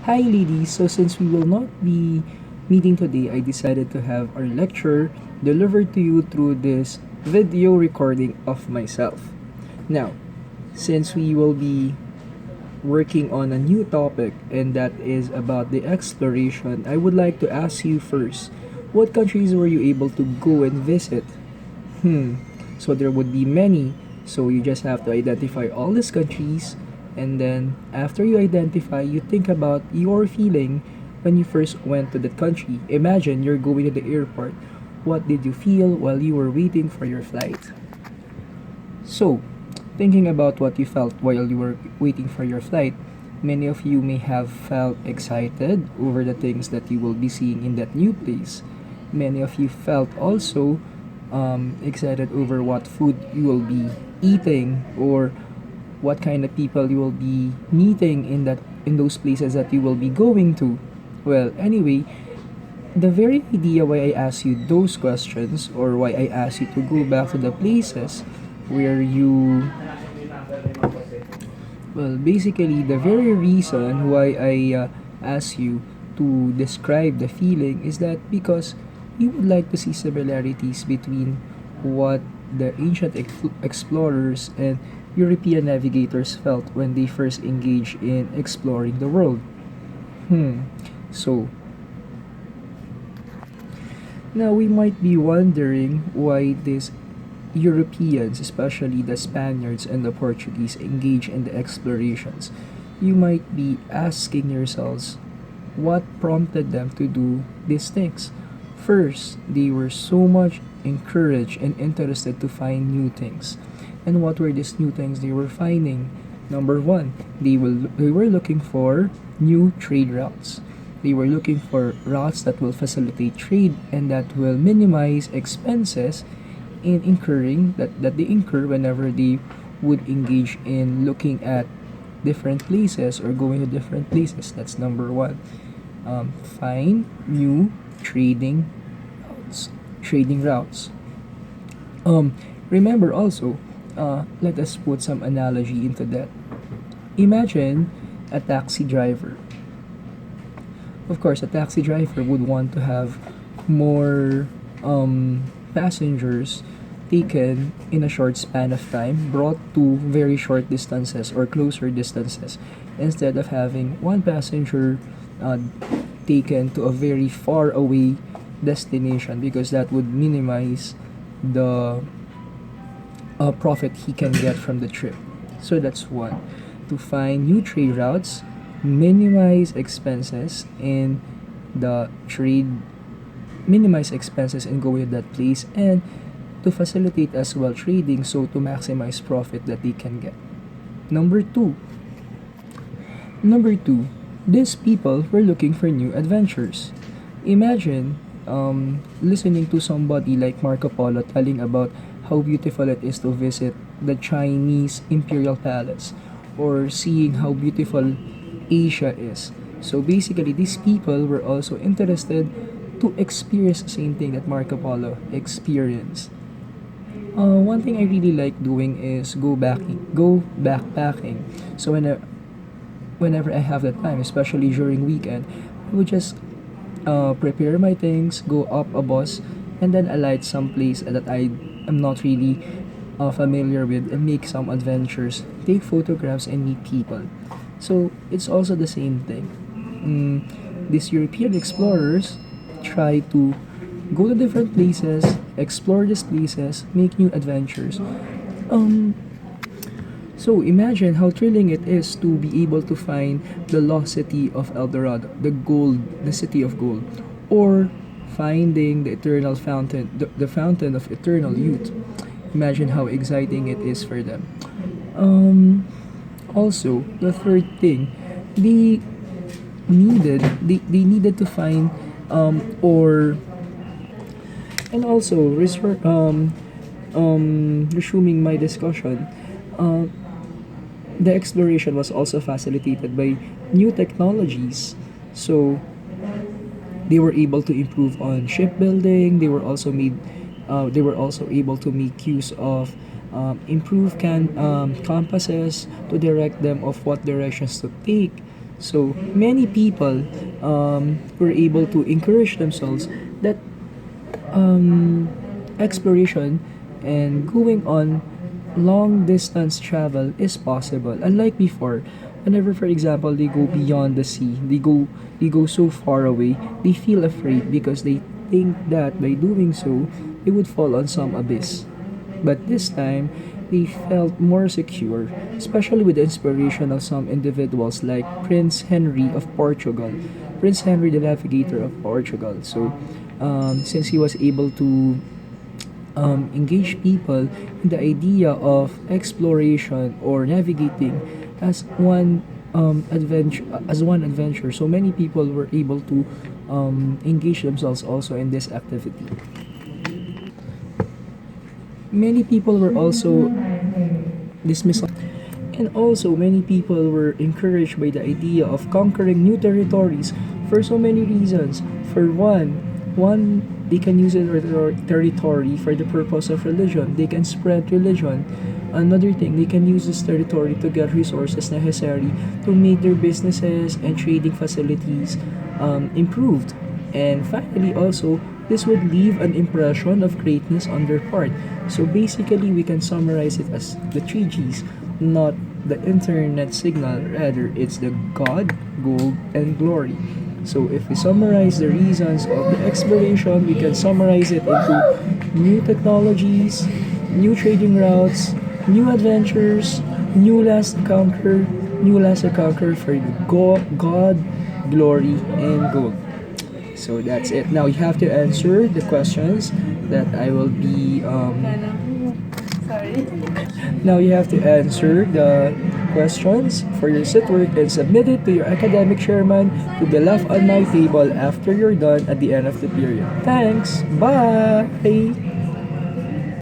Hi, ladies. So, since we will not be meeting today, I decided to have our lecture delivered to you through this video recording of myself. Now, since we will be working on a new topic, and that is about the exploration, I would like to ask you first, what countries were you able to go and visit? So there would be many. So you just have to identify all these countries, and then after you identify, you think about your feeling when you first went to that country. Imagine you're going to the airport. What did you feel while you were waiting for your flight? So, thinking about what you felt while you were waiting for your flight, many of you may have felt excited over the things that you will be seeing in that new place. Many of you felt also excited over what food you will be eating, or what kind of people you will be meeting in those places that you will be going to. Well, anyway, the very idea why I ask you those questions, or why I ask you to go back to the places where you, well, basically the very reason why I ask you to describe the feeling is that because you would like to see similarities between what the ancient explorers and European navigators felt when they first engaged in exploring the world. So, now we might be wondering why these Europeans, especially the Spaniards and the Portuguese, engage in the explorations. You might be asking yourselves, what prompted them to do these things? First, they were so much encouraged and interested to find new things. And what were these new things they were finding? Number one, they were looking for new trade routes. They were looking for routes that will facilitate trade and that will minimize expenses in incurring that they incur whenever they would engage in looking at different places or going to different places. That's number one. Find new trading routes. Trading routes. Remember also, let us put some analogy into that. Imagine a taxi driver. Of course, a taxi driver would want to have more passengers taken in a short span of time, brought to very short distances or closer distances, instead of having one passenger uh, taken to a very far away destination, because that would minimize the profit he can get from the trip. So that's one. To find new trade routes, minimize expenses in the trade, minimize expenses in going to that place, and to facilitate as well trading, so to maximize profit that they can get. Number two. Number two, these people were looking for new adventures. Imagine listening to somebody like Marco Polo telling about how beautiful it is to visit the Chinese Imperial Palace, or seeing how beautiful Asia is. So basically, these people were also interested to experience the same thing that Marco Polo experienced. One thing I really like doing is go backpacking. So whenever I have the time, especially during weekend, I would just prepare my things, go up a bus, and then alight someplace that I am not really familiar with, and make some adventures, take photographs, and meet people. So it's also the same thing. These European explorers try to go to different places, explore these places, make new adventures. Um, so imagine how thrilling it is to be able to find the lost city of El Dorado, the city of gold, or finding the eternal fountain, the fountain of eternal youth. Imagine how exciting it is for them. Also, the third thing, they they needed to find or and also resuming my discussion, uh, the exploration was also facilitated by new technologies. So they were able to improve on shipbuilding. They were also able to make use of improved compasses to direct them of what directions to take. So many people were able to encourage themselves that exploration and going on long distance travel is possible. Unlike before, whenever for example they go beyond the sea, they go so far away, they feel afraid because they think that by doing so they would fall on some abyss. But this time, they felt more secure, especially with the inspiration of some individuals like Prince Henry of Portugal. Prince Henry, the navigator of Portugal. So, since he was able to engage people in the idea of exploration or navigating as one adventure, so many people were able to engage themselves also in this activity. Many people were also dismissed, and also many people were encouraged by the idea of conquering new territories for so many reasons. For one, they can use their territory for the purpose of religion. They can spread religion. Another thing, they can use this territory to get resources necessary to make their businesses and trading facilities improved. And finally, also, this would leave an impression of greatness on their part. So basically, we can summarize it as the three G's, not the internet signal, rather, it's the God, gold, and glory. So if we summarize the reasons of the exploration, we can summarize it into new technologies, new trading routes, new adventures, new lands to conquer for the God, glory, and gold. So that's it. Now you have to answer the questions that I will be. Sorry. Now you have to answer the questions for your sit work and submit it to your academic chairman to be left on my table after you're done at the end of the period. Thanks. Bye.